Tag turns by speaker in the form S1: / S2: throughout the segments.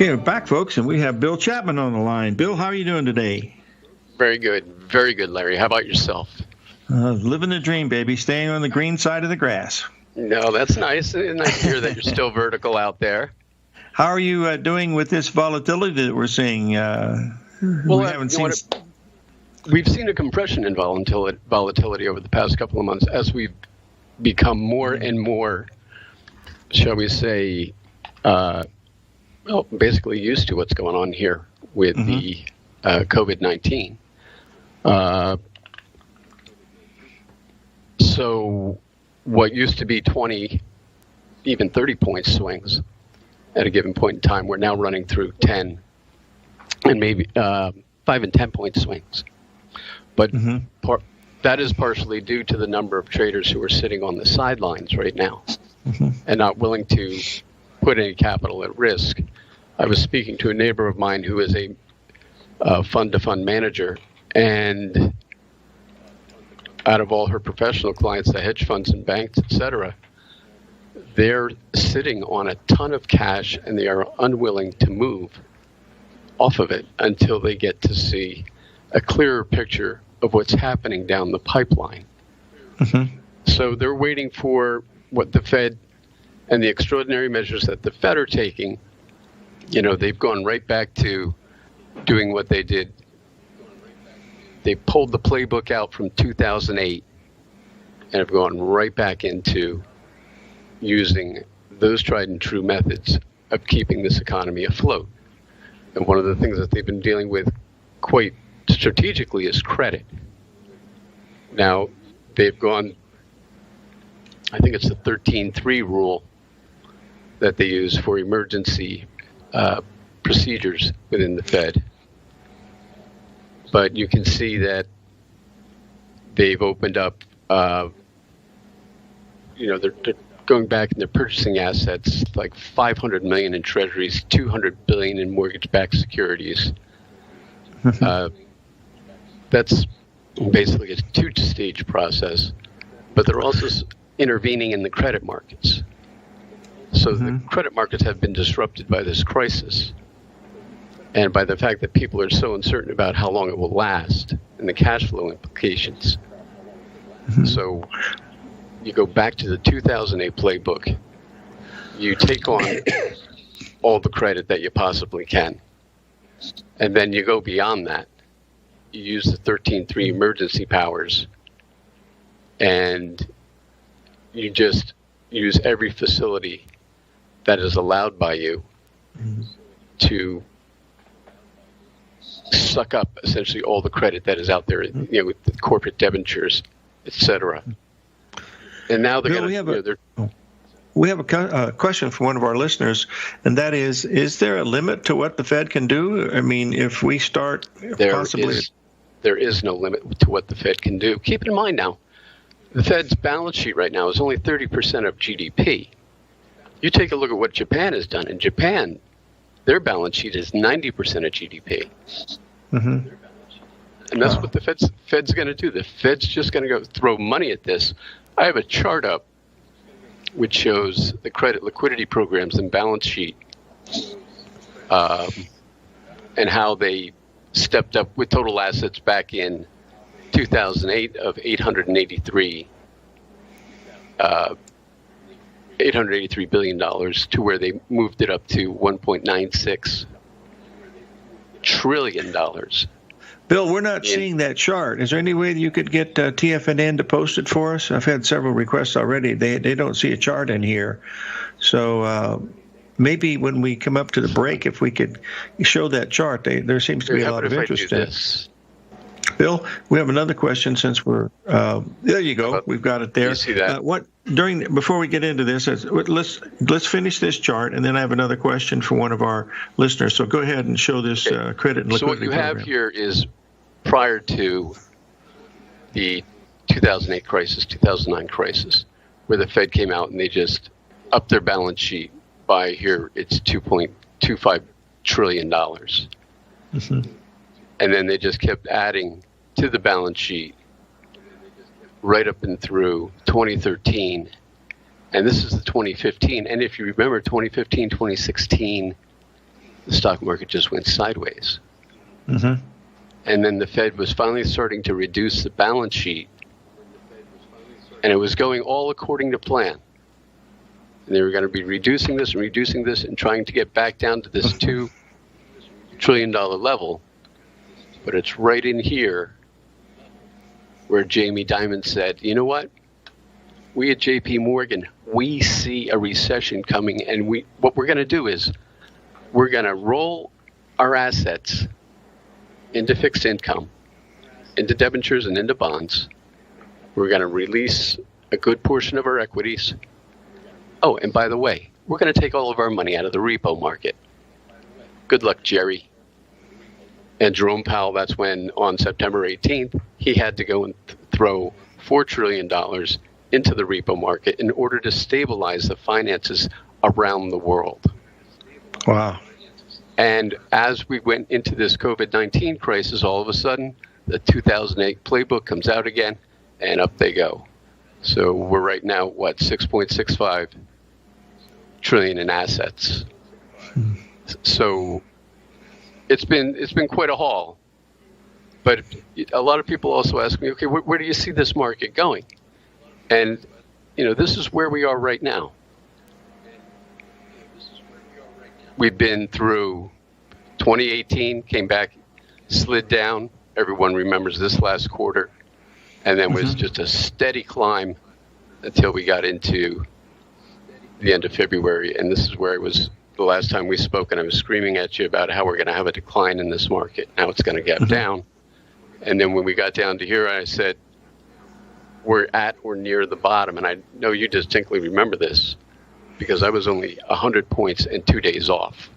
S1: Okay, we're back, folks, and we have Bill Chapman on the line. Bill, how are you doing today?
S2: Very good, Larry. How about yourself?
S1: Living the dream, baby. Staying on the green side of the grass.
S2: No, that's nice. Nice to hear that you're still vertical out there.
S1: How are you doing with this volatility that we're seeing?
S2: We've seen a compression in volatility over the past couple of months as we've become more and more, shall we say, basically used to what's going on here with the COVID-19. So what used to be 20, even 30-point swings at a given point in time, we're now running through 10 and maybe 5 and 10-point swings. But that is partially due to the number of traders who are sitting on the sidelines right now and not willing to put any capital at risk. I was speaking to a neighbor of mine who is a fund-to-fund manager, and out of all her professional clients, the hedge funds and banks, etc., they're sitting on a ton of cash and they are unwilling to move off of it until they get to see a clearer picture of what's happening down the pipeline. So they're waiting for what the Fed and the extraordinary measures that the Fed are taking. You know, they've gone right back to doing what they did. They pulled the playbook out from 2008 and have gone right back into using those tried and true methods of keeping this economy afloat. And one of the things that they've been dealing with quite strategically is credit. Now, they've gone, I think it's the 13-3 rule that they use for emergency procedures within the Fed. But you can see that they've opened up, they're going back and they're purchasing assets like $500 million in treasuries, $200 billion in mortgage-backed securities. That's basically a two-stage process, but they're also intervening in the credit markets. So the credit markets have been disrupted by this crisis and by the fact that people are so uncertain about how long it will last and the cash flow implications. So you go back to the 2008 playbook, you take on all the credit that you possibly can, and then you go beyond that. You use the 13-3 emergency powers, and you just use every facility that is allowed by you to suck up essentially all the credit that is out there, with the corporate debentures, etc. And now they're going to.
S1: We have a question from one of our listeners, and that is there a limit to what the Fed can do? I mean, if we start
S2: there is no limit to what the Fed can do. Keep in mind now, the Fed's balance sheet right now is only 30% of GDP. You take a look at what Japan has done. In Japan, their balance sheet is 90% of GDP. And that's what the Fed's going to do. The Fed's just going to go throw money at this. I have a chart up which shows the credit liquidity programs and balance sheet and how they stepped up with total assets back in 2008 of $883 billion to where they moved it up to $1.96 trillion.
S1: Bill, we're not seeing that chart. Is there any way that you could get TFNN to post it for us? I've had several requests already. They don't see a chart in here. So maybe when we come up to the break, if we could show that chart, there seems to be a lot of interest in it. Bill, we have another question since we're there. You go. We've got it there.
S2: You see that?
S1: Before we get into this, let's finish this chart, and then I have another question for one of our listeners. So go ahead and show this credit and liquidity.
S2: So what you have here is prior to the 2008 crisis, 2009 crisis, where the Fed came out and they just upped their balance sheet by here it's $2.25 trillion. And then they just kept adding to the balance sheet right up and through 2013. And this is the 2015. And if you remember 2015, 2016, the stock market just went sideways.
S1: Mm-hmm.
S2: And then the Fed was finally starting to reduce the balance sheet, and it was going all according to plan. And they were going to be reducing this and trying to get back down to this $2 trillion level. But it's right in here where Jamie Dimon said, you know what? We at JP Morgan, we see a recession coming, and what we're going to do is we're going to roll our assets into fixed income, into debentures and into bonds. We're going to release a good portion of our equities. Oh, and by the way, we're going to take all of our money out of the repo market. Good luck, Jerry. And Jerome Powell, that's when on September 18th, he had to go and throw $4 trillion into the repo market in order to stabilize the finances around the world.
S1: Wow.
S2: And as we went into this COVID-19 crisis, all of a sudden, the 2008 playbook comes out again, and up they go. So we're right now, what, 6.65 trillion in assets. So it's been quite a haul. But a lot of people also ask me, okay, where do you see this market going? And, this is where we are right now. We've been through 2018, came back, slid down. Everyone remembers this last quarter. And then was just a steady climb until we got into the end of February. And this is where it was the last time we spoke, and I was screaming at you about how we're going to have a decline in this market. Now it's going to gap down. And then when we got down to here, I said, we're at or near the bottom. And I know you distinctly remember this because I was only 100 points and 2 days off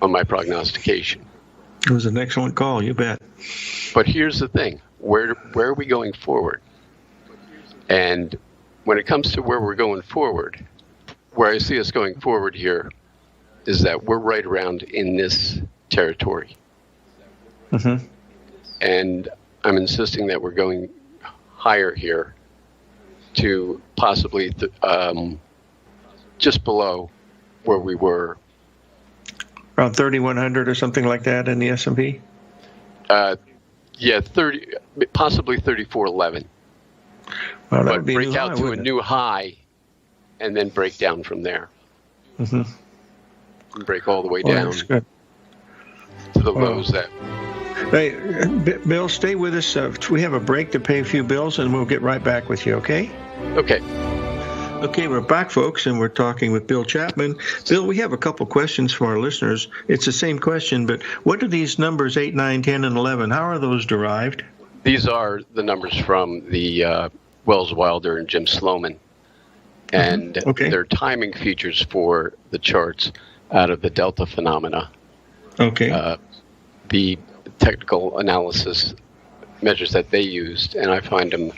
S2: on my prognostication.
S1: It was an excellent call, you bet.
S2: But here's the thing. Where are we going forward? And when it comes to where we're going forward, where I see us going forward here is that we're right around in this territory. And I'm insisting that we're going higher here to possibly just below where we were.
S1: Around 3,100 or something like that in the S&P?
S2: Yeah, possibly 3411.
S1: Well, that
S2: but
S1: would be
S2: break
S1: new
S2: out
S1: high,
S2: to a new high and then break down from there. And break all the way down
S1: to
S2: the lows that.
S1: Hey, Bill, stay with us. We have a break to pay a few bills, and we'll get right back with you, okay?
S2: Okay.
S1: Okay, we're back, folks, and we're talking with Bill Chapman. Bill, we have a couple questions for our listeners. It's the same question, but what are these numbers 8, 9, 10, and 11? How are those derived?
S2: These are the numbers from the Wells Wilder and Jim Sloman. And they're timing features for the charts out of the delta phenomena.
S1: Okay.
S2: The technical analysis measures that they used, and I find them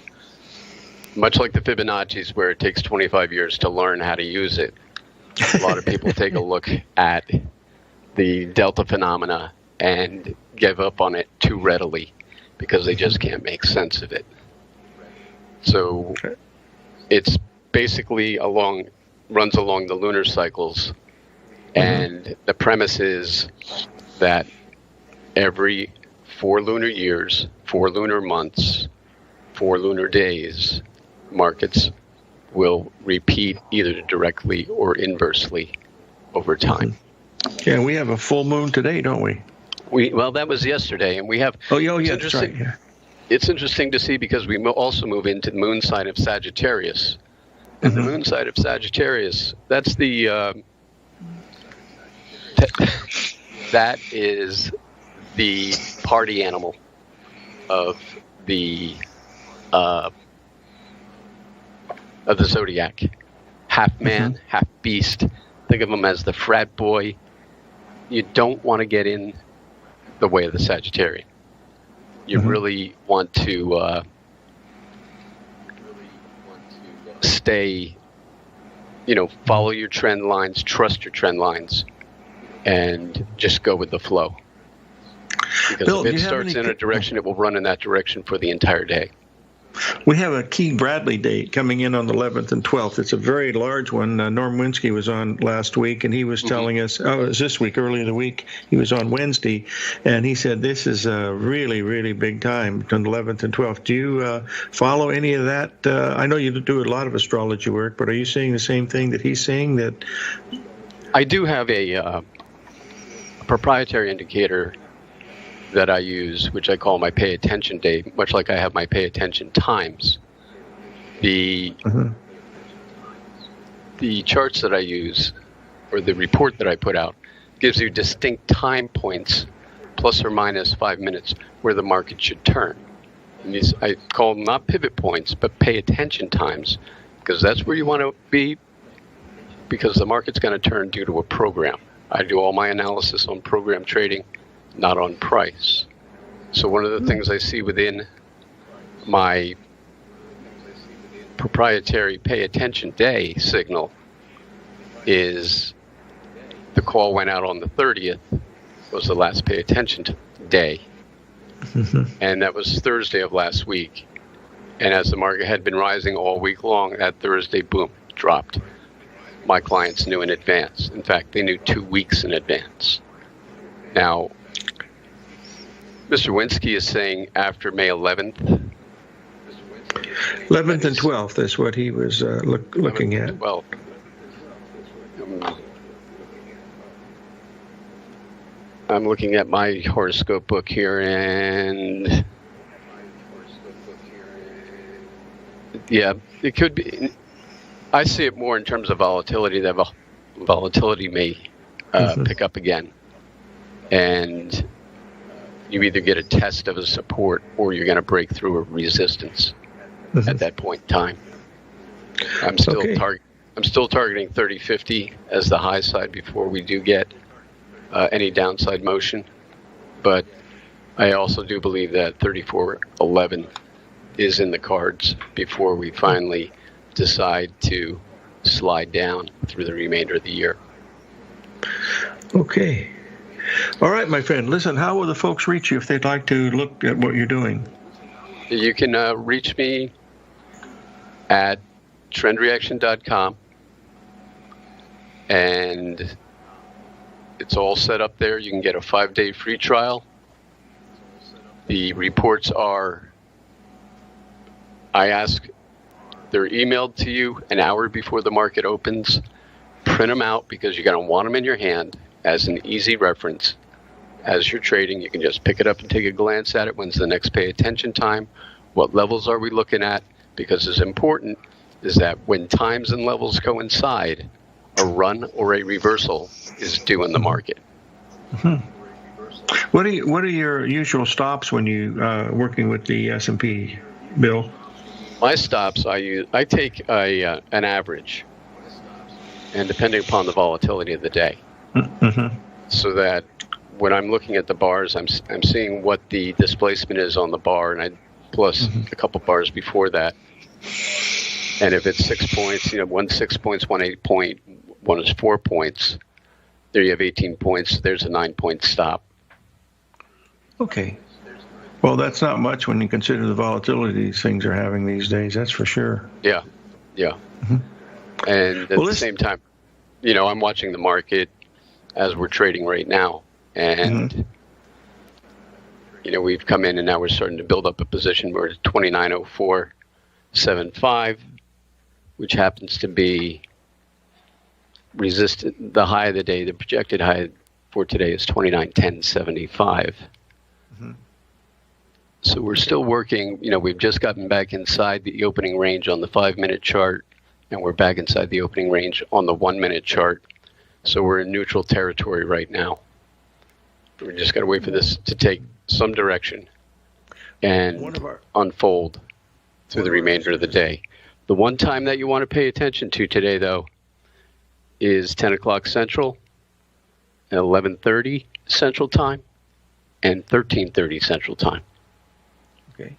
S2: much like the Fibonacci's, where it takes 25 years to learn how to use it. A lot of people take a look at the delta phenomena and give up on it too readily because they just can't make sense of it. So it's basically runs along the lunar cycles, and the premise is that every 4 lunar years, 4 lunar months, 4 lunar days, markets will repeat either directly or inversely over time.
S1: Yeah, we have a full moon today, don't we?
S2: Well, that was yesterday, and we have.
S1: Oh, yeah, that's right. Yeah.
S2: It's interesting to see because we also move into the moon side of Sagittarius, and the moon side of Sagittarius. That's the. That is the party animal of the zodiac. Half man, half beast. Think of him as the frat boy. You don't want to get in the way of the Sagittarian. You really want to stay, follow your trend lines, trust your trend lines, and just go with the flow. Because
S1: Bill,
S2: if it starts in a direction, it will run in that direction for the entire day.
S1: We have a key Bradley date coming in on the 11th and 12th. It's a very large one. Norm Winsky was on last week, and he was telling us, it was this week, earlier in the week, he was on Wednesday, and he said this is a really, really big time on the 11th and 12th. Do you follow any of that? I know you do a lot of astrology work, but are you seeing the same thing that he's seeing? That
S2: I do have a proprietary indicator that I use, which I call my pay attention day, much like I have my pay attention times. The charts that I use, or the report that I put out, gives you distinct time points, plus or minus 5 minutes, where the market should turn. And these, I call them not pivot points, but pay attention times, because that's where you want to be, because the market's going to turn due to a program. I do all my analysis on program trading, not on price. So one of the things I see within my proprietary pay attention day signal is the call went out on the 30th, was the last pay attention day. And that was Thursday of last week. And as the market had been rising all week long, that Thursday, boom, dropped. My clients knew in advance. In fact, they knew 2 weeks in advance. Now, Mr. Winsky is saying after May 11th.
S1: 11th and 12th is what he was looking at.
S2: Well, I'm looking at my horoscope book here, and yeah, it could be. I see it more in terms of volatility. That volatility may pick up again, and you either get a test of a support or you're going to break through a resistance at that point in time. I'm still targeting 30.50 as the high side before we do get any downside motion, but I also do believe that 34.11 is in the cards before we finally decide to slide down through the remainder of the year.
S1: Okay. All right, my friend. Listen, how will the folks reach you if they'd like to look at what you're doing?
S2: You can reach me at TrendReaction.com, and it's all set up there. You can get a 5-day free trial. The reports are, they're emailed to you an hour before the market opens. Print them out because you're going to want them in your hand as an easy reference. As you're trading, you can just pick it up and take a glance at it. When's the next pay attention time? What levels are we looking at? Because it's important is that when times and levels coincide, a run or a reversal is due in the market.
S1: What are your usual stops when you working with the S&P, Bill?
S2: My stops, I take an average, and depending upon the volatility of the day, so that when I'm looking at the bars, I'm seeing what the displacement is on the bar, and plus a couple bars before that. And if it's 6 points, one's 6 points, 1 8 point, one is 4 points. There you have 18 points. There's a 9-point stop.
S1: Okay. Well, that's not much when you consider the volatility these things are having these days. That's for sure.
S2: Yeah. And at the same time, I'm watching the market as we're trading right now. And, we've come in and now we're starting to build up a position. We're at 2904.75, which happens to be resistant. The high of the day, the projected high for today is 2910.75. So we're still working. We've just gotten back inside the opening range on the 5-minute chart, and we're back inside the opening range on the 1-minute chart. So we're in neutral territory right now. We just got to wait for this to take some direction and unfold through the remainder of the day. The one time that you want to pay attention to today, though, is 10 o'clock Central, 11:30 Central Time, and 13:30 Central Time.
S1: Okay.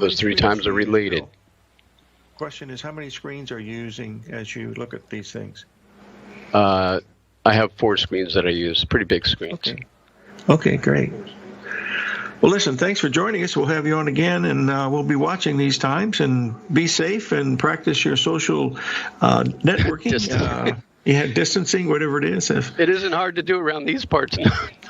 S2: Those 3 times are related.
S1: Question is, how many screens are you using as you look at these things?
S2: I have 4 screens that I use, pretty big screens.
S1: Okay, great. Well, listen, thanks for joining us. We'll have you on again, and we'll be watching these times. And be safe and practice your social networking. Distancing, whatever it is.
S2: It isn't hard to do around these parts.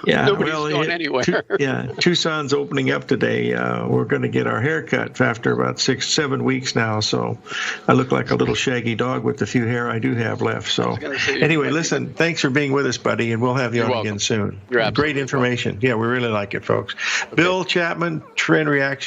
S2: Nobody's going anywhere.
S1: Tucson's opening up today. We're going to get our hair cut after about 6-7 weeks now. So I look like a little shaggy dog with the few hair I do have left. So anyway, listen, thanks for being with us, buddy, and we'll have you on again soon.
S2: Great
S1: information. Yeah, we really like it, folks. Okay. Bill Chapman, TrendReaction.